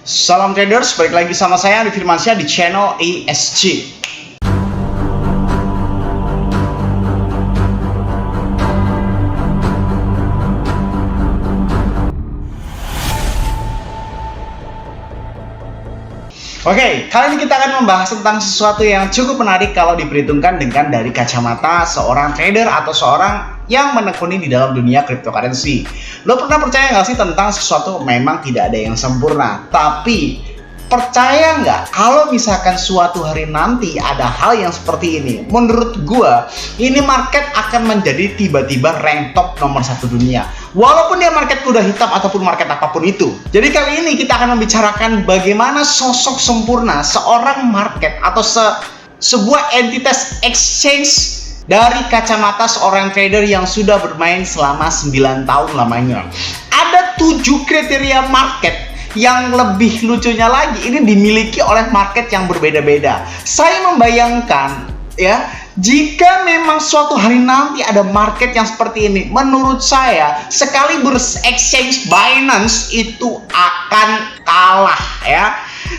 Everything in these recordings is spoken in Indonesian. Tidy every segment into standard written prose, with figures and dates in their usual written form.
Salam traders, balik lagi sama saya Andi Firmansyah di channel ESG. Oke, kali ini kita akan membahas tentang sesuatu yang cukup menarik kalau diperhitungkan dengan dari kacamata seorang trader atau seorang yang menekuni di dalam dunia cryptocurrency. Lo pernah percaya nggak sih tentang sesuatu memang tidak ada yang sempurna, tapi percaya nggak kalau misalkan suatu hari nanti ada hal yang seperti ini? Menurut gua, ini market akan menjadi tiba-tiba rank top nomor 1 dunia. Walaupun dia market kuda hitam ataupun market apapun itu. Jadi kali ini kita akan membicarakan bagaimana sosok sempurna seorang market atau sebuah entitas exchange dari kacamata seorang trader yang sudah bermain selama 9 tahun lamanya. Ada 7 kriteria market yang lebih lucunya lagi ini dimiliki oleh market yang berbeda-beda. Saya membayangkan ya, jika memang suatu hari nanti ada market yang seperti ini, menurut saya sekali exchange Binance itu akan kalah ya.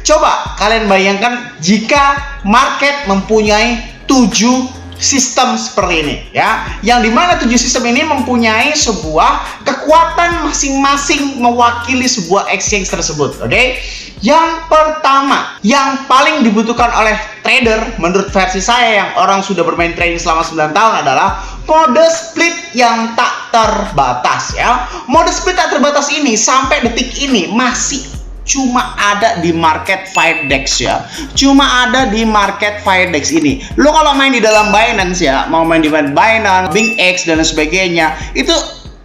Coba kalian bayangkan jika market mempunyai 7 sistem seperti ini ya, yang dimana 7 sistem ini mempunyai sebuah kekuatan masing-masing mewakili sebuah exchange tersebut. Oke, yang pertama yang paling dibutuhkan oleh trader menurut versi saya yang orang sudah bermain trading selama 9 tahun adalah mode split yang tak terbatas ya. Mode split tak terbatas ini sampai detik ini masih cuma ada di market Firedex ya, cuma ada di market Firedex ini. Lo kalau main di dalam Binance ya, mau main di Binance, BingX dan sebagainya, itu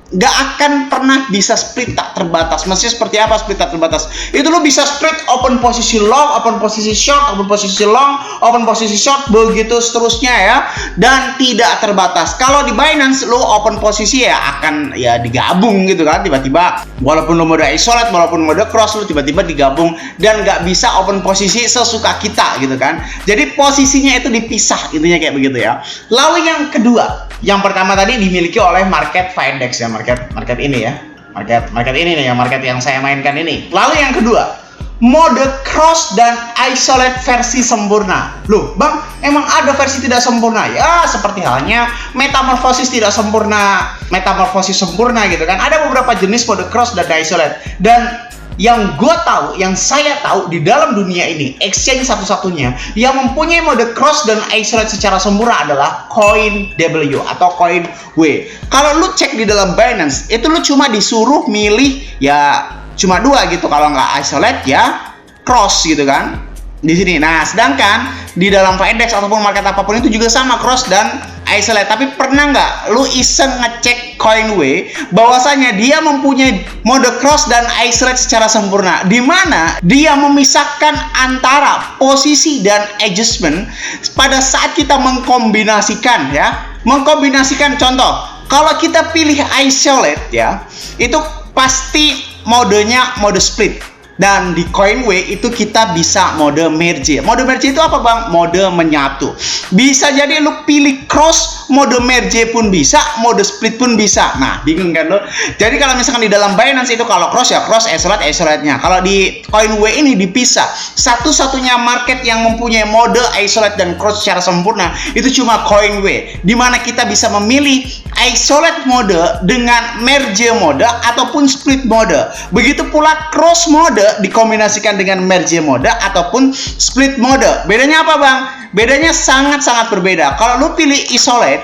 nggak akan pernah bisa split tak terbatas. Maksudnya seperti apa split tak terbatas? Itu lo bisa split open posisi long, open posisi short, open posisi long, open posisi short, begitu seterusnya ya, dan tidak terbatas. Kalau di Binance lo open posisi ya akan ya digabung gitu kan, tiba-tiba walaupun lo mode isolate, walaupun mode cross, lo tiba-tiba digabung dan nggak bisa open posisi sesuka kita gitu kan. Jadi posisinya itu dipisah, intinya kayak begitu ya. Lalu yang kedua, yang pertama tadi dimiliki oleh market Firedex ya, market ini ya, market ini nih ya, market yang saya mainkan ini. Lalu yang kedua, mode cross dan isolate versi sempurna. Loh bang, emang ada versi tidak sempurna? Ya seperti halnya metamorfosis tidak sempurna, metamorfosis sempurna gitu kan. Ada beberapa jenis mode cross dan isolate. Dan yang gue tahu, yang saya tahu di dalam dunia ini, exchange satu-satunya yang mempunyai mode cross dan isolate secara sempurna adalah CoinW atau CoinW. Kalau lu cek di dalam Binance, itu lu cuma disuruh milih ya cuma 2 gitu, kalau nggak isolate ya cross gitu kan di sini. Nah, sedangkan di dalam Firedex ataupun market apapun itu juga sama cross dan isolate. Tapi pernah nggak lu iseng ngecek CoinW bahwasanya dia mempunyai mode cross dan isolate secara sempurna, di mana dia memisahkan antara posisi dan adjustment pada saat kita mengkombinasikan ya, mengkombinasikan. Contoh, kalau kita pilih isolate ya, itu pasti modenya mode split. Dan di CoinW itu kita bisa mode merge. Mode merge itu apa bang? Mode menyatu. Bisa jadi lu pilih cross, mode merge pun bisa, mode split pun bisa. Nah, bingung kan lo? Jadi kalau misalkan di dalam Binance itu kalau cross ya cross, isolate, isolate-nya. Kalau di CoinW ini dipisah. Satu-satunya market yang mempunyai mode isolate dan cross secara sempurna itu cuma CoinW. Dimana kita bisa memilih isolate mode dengan merge mode ataupun split mode. Begitu pula cross mode dikombinasikan dengan merge mode ataupun split mode. Bedanya apa bang? Bedanya sangat-sangat berbeda. Kalau lu pilih isolate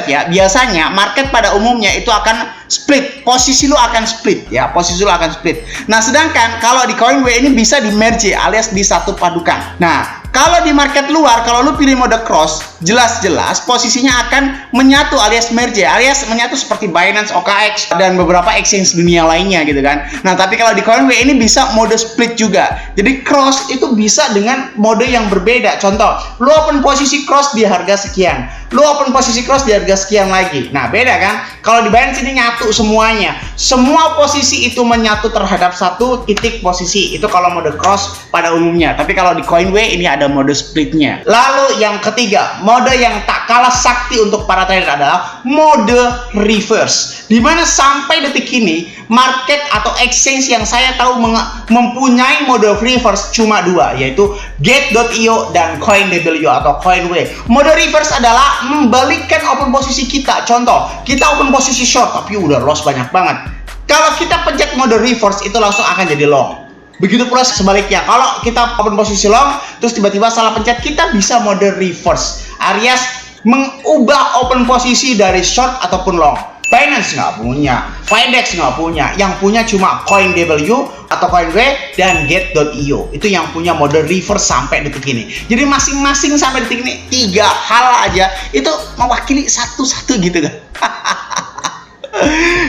ya, biasanya market pada umumnya itu akan split, posisi lu akan split ya, posisi lu akan split. Nah, sedangkan kalau di CoinW ini bisa di merge alias disatu padukan. Nah, kalau di market luar, kalau lu pilih mode cross, jelas-jelas posisinya akan menyatu alias merge, alias menyatu seperti Binance, OKX, dan beberapa exchange dunia lainnya gitu kan. Nah, tapi kalau di CoinW ini bisa mode split juga. Jadi cross itu bisa dengan mode yang berbeda. Contoh, lu open posisi cross di harga sekian, lu open posisi cross di harga sekian lagi. Nah, beda kan? Kalau di Binance ini nyatu semuanya. Semua posisi itu menyatu terhadap satu titik posisi. Itu kalau mode cross pada umumnya. Tapi kalau di CoinW ini ada mode splitnya. Lalu yang ketiga, mode yang tak kalah sakti untuk para trader adalah mode reverse. Dimana sampai detik ini market atau exchange yang saya tahu mempunyai mode reverse cuma dua, yaitu Gate.io dan CoinDW atau CoinW. Mode reverse adalah membalikkan open posisi kita. Contoh, kita open posisi short tapi udah loss banyak banget. Kalau kita pencet mode reverse itu langsung akan jadi long. Begitu pula sebaliknya, kalau kita open posisi long terus tiba-tiba salah pencet, kita bisa mode reverse alias mengubah open posisi dari short ataupun long. Binance nggak punya, Finex nggak punya, yang punya cuma CoinDW atau CoinW dan Gate.io. Itu yang punya mode reverse sampai detik ini. Jadi masing-masing sampai detik ini 3 hal aja itu mewakili satu-satu gitu kan.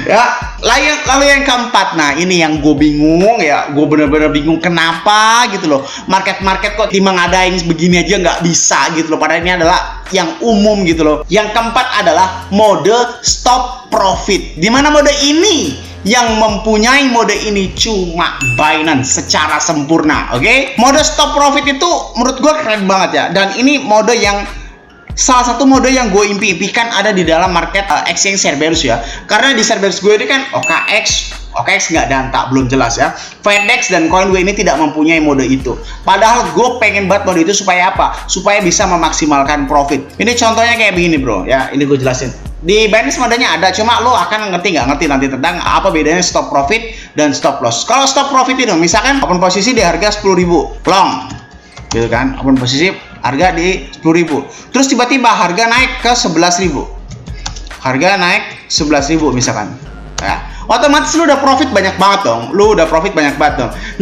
Ya, lalu yang keempat, nah ini yang gue bingung ya, gue bener-bener bingung kenapa gitu loh, market kok dimengadain begini aja nggak bisa gitu loh, padahal ini adalah yang umum gitu loh. Yang keempat adalah mode stop profit, dimana mode ini yang mempunyai mode ini cuma Binance secara sempurna. Oke? Mode stop profit itu menurut gue keren banget ya, dan ini mode yang salah satu mode yang gue impi-impikan ada di dalam market exchange Cerberus ya. Karena di Cerberus gue ini kan OKX nggak danta, belum jelas ya. Finex dan CoinW ini tidak mempunyai mode itu. Padahal gue pengen banget mode itu supaya apa? Supaya bisa memaksimalkan profit. Ini contohnya kayak begini bro ya, ini gue jelasin. Di Binance modenya ada, cuma lo akan ngerti nanti tentang apa bedanya stop profit dan stop loss. Kalau stop profit itu misalkan open posisi di harga 10.000 long gitu kan, open posisi harga di 10.000, terus tiba-tiba harga naik ke 11.000, harga naik 11.000 misalkan ya, otomatis lu udah profit banyak banget dong,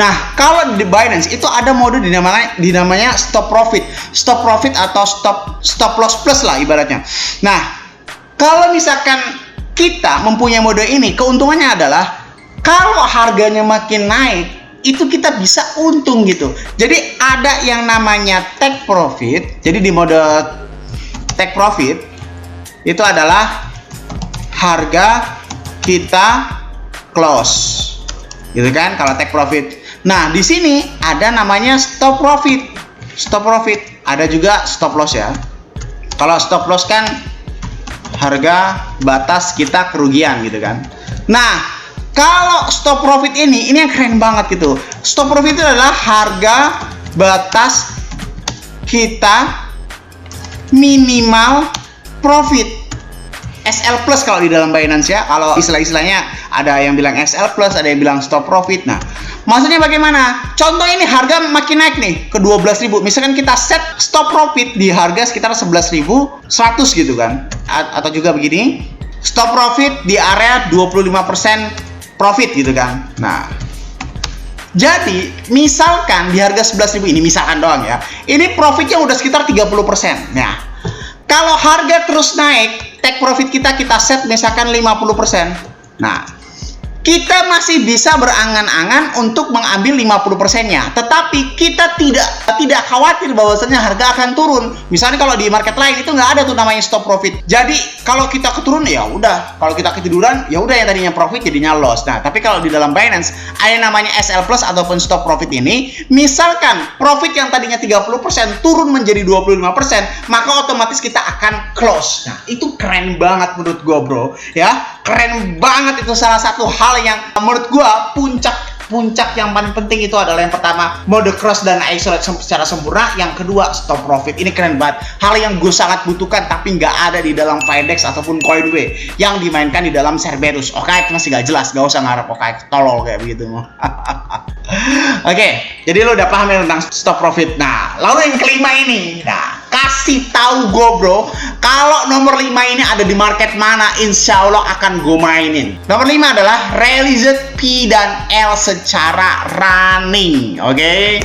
Nah, kalau di Binance itu ada mode dinamanya stop profit atau stop loss plus lah ibaratnya. Nah, kalau misalkan kita mempunyai mode ini, keuntungannya adalah kalau harganya makin naik itu kita bisa untung gitu. Jadi ada yang namanya take profit. Jadi di mode take profit itu adalah harga kita close, gitu kan? Kalau take profit. Nah di sini ada namanya stop profit. Ada juga stop loss ya. Kalau stop loss kan harga batas kita kerugian gitu kan. Nah kalau stop profit ini yang keren banget gitu. Stop profit itu adalah harga batas kita minimal profit. SL plus kalau di dalam Binance ya. Kalau istilah-istilahnya ada yang bilang SL plus, ada yang bilang stop profit. Nah, maksudnya bagaimana? Contoh ini harga makin naik nih ke 12.000. Misalkan kita set stop profit di harga sekitar 11.100 gitu kan. Atau juga begini, stop profit di area 25% profit gitu kan. Nah, jadi misalkan di harga 11.000 ini, misalkan doang ya, ini profitnya udah sekitar 30%. Nah, kalau harga terus naik, take profit kita set misalkan 50%. Nah, kita masih bisa berangan-angan untuk mengambil 50%-nya, tetapi kita tidak khawatir bahwasanya harga akan turun. Misalnya kalau di market lain itu nggak ada tuh namanya stop profit. Jadi kalau kita keturun ya udah, kalau kita ketiduran ya udah, yang tadinya profit jadinya loss. Nah, tapi kalau di dalam Binance ada namanya SL plus ataupun stop profit ini, misalkan profit yang tadinya 30% turun menjadi 25%, maka otomatis kita akan close. Nah, itu keren banget menurut gua, bro. Ya, keren banget. Itu salah satu hal yang menurut gua puncak yang paling penting itu adalah yang pertama mode cross dan isolate secara sempurna, yang kedua stop profit. Ini keren banget, hal yang gue sangat butuhkan tapi nggak ada di dalam Finex ataupun CoinW yang dimainkan di dalam Cerberus. OKX masih nggak jelas, gak usah ngarep OKX tolol kayak begitu. Oke, jadi lo udah paham ya tentang stop profit. Nah, lalu yang kelima ini, nah kasih tahu gue bro, kalau nomor 5 ini ada di market mana, insya Allah akan gue mainin. Nomor 5 adalah released P dan L secara running. Oke?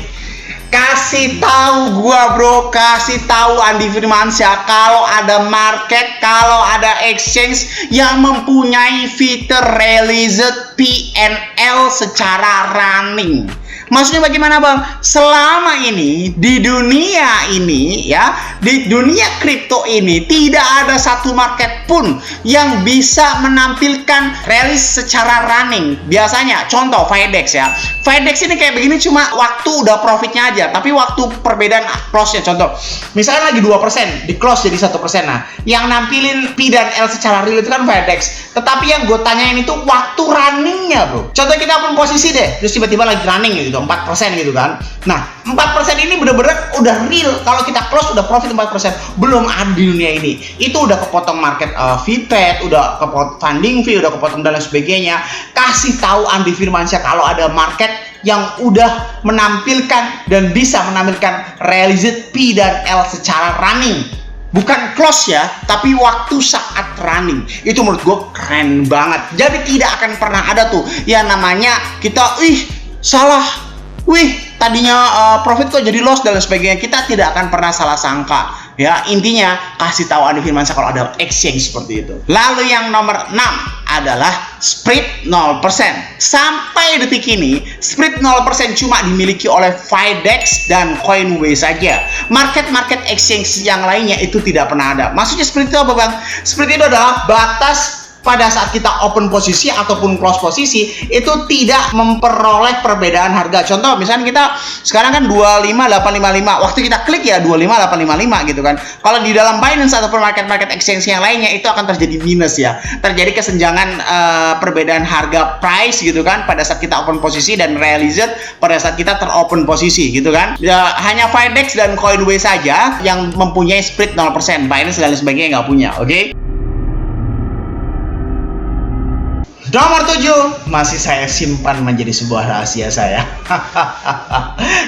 Kasih tahu gua bro, kasih tahu Andi Firmansyah kalau ada market, kalau ada exchange yang mempunyai fitur released P and L secara running. Maksudnya bagaimana bang? Selama ini di dunia ini ya, di dunia kripto ini tidak ada satu market pun yang bisa menampilkan rilis secara running. Biasanya contoh FIDEX ya, FIDEX ini kayak begini cuma waktu udah profitnya aja, tapi waktu perbedaan close-nya, contoh misalnya lagi 2% di close jadi 1%. Nah yang nampilin P dan L secara real itu kan FIDEX, tetapi yang gue tanyain itu waktu runningnya bro. Contoh kita pun posisi deh, terus tiba-tiba lagi running gitu 4% gitu kan. Nah 4% ini bener-bener udah real, kalau kita close udah profit 4%. Belum ada di dunia ini. Itu udah kepotong market fee paid, udah kepotong funding fee, udah kepotong dan lain sebagainya. Kasih tahu Andi Firmansyah kalau ada market yang udah menampilkan dan bisa menampilkan realized P dan L secara running, bukan close ya, tapi waktu saat running. Itu menurut gue keren banget. Jadi tidak akan pernah ada tuh yang namanya kita salah, tadinya profit kok jadi loss dan lain sebagainya. Kita tidak akan pernah salah sangka ya. Intinya kasih tahu Andi Firmansyah kalau ada exchange seperti itu. Lalu yang nomor 6 adalah spread 0%. Sampai detik ini spread 0% cuma dimiliki oleh FIDEX dan Coinway saja. Market exchange yang lainnya itu tidak pernah ada. Maksudnya spread itu apa bang? Spread itu adalah batas pada saat kita open posisi ataupun close posisi itu tidak memperoleh perbedaan harga. Contoh misalnya kita sekarang kan 25855, waktu kita klik ya 25855 gitu kan. Kalau di dalam Binance ataupun market exchange yang lainnya itu akan terjadi minus ya, terjadi kesenjangan perbedaan harga price gitu kan pada saat kita open posisi dan realized pada saat kita teropen posisi gitu kan ya. Hanya FIDEX dan Coinway saja yang mempunyai spread 0%, Binance dan lain sebagainya nggak punya. Oke? Nomor 7 masih saya simpan menjadi sebuah rahasia saya.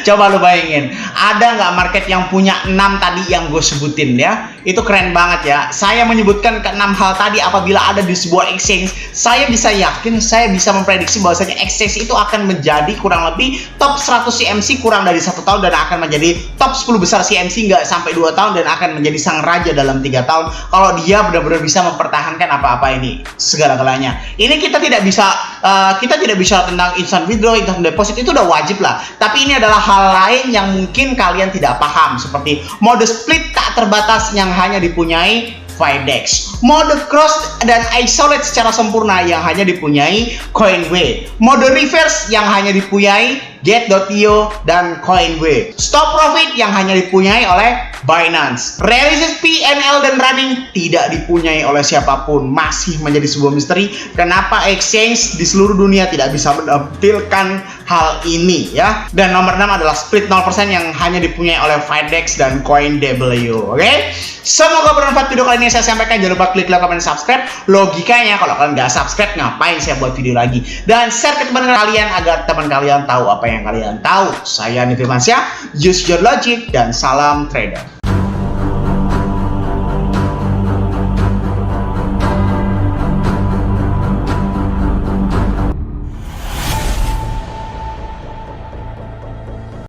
Coba lu bayangin, ada nggak market yang punya 6 tadi yang gue sebutin ya? Itu keren banget ya. Saya menyebutkan ke 6 hal tadi apabila ada di sebuah exchange, saya bisa yakin, saya bisa memprediksi bahwasanya exchange itu akan menjadi kurang lebih top 100 CMC kurang dari 1 tahun dan akan menjadi top 10 besar CMC nggak sampai 2 tahun dan akan menjadi sang raja dalam 3 tahun kalau dia benar-benar bisa mempertahankan apa-apa ini segala-galanya. Ini kita tidak bisa tentang instant withdraw, instant deposit, itu udah wajib lah. Tapi ini adalah hal lain yang mungkin kalian tidak paham, seperti mode split tak terbatas yang hanya dipunyai FIDEX, mode cross dan isolate secara sempurna yang hanya dipunyai Coinway, mode reverse yang hanya dipunyai Get.io dan Coinway, stop profit yang hanya dipunyai oleh Binance, realized P, NL dan running tidak dipunyai oleh siapapun. Masih menjadi sebuah misteri kenapa exchange di seluruh dunia tidak bisa menampilkan hal ini ya. Dan nomor 6 adalah split 0% yang hanya dipunyai oleh FIDEX dan CoinW. Oke? Semoga bermanfaat video kali ini saya sampaikan. Jangan lupa klik like, comment, subscribe. Logikanya kalau kalian nggak subscribe ngapain saya buat video lagi? Dan share ke teman kalian agar teman kalian tahu apa yang kalian tahu. Saya Andi Firmansyah, use your logic dan salam trader.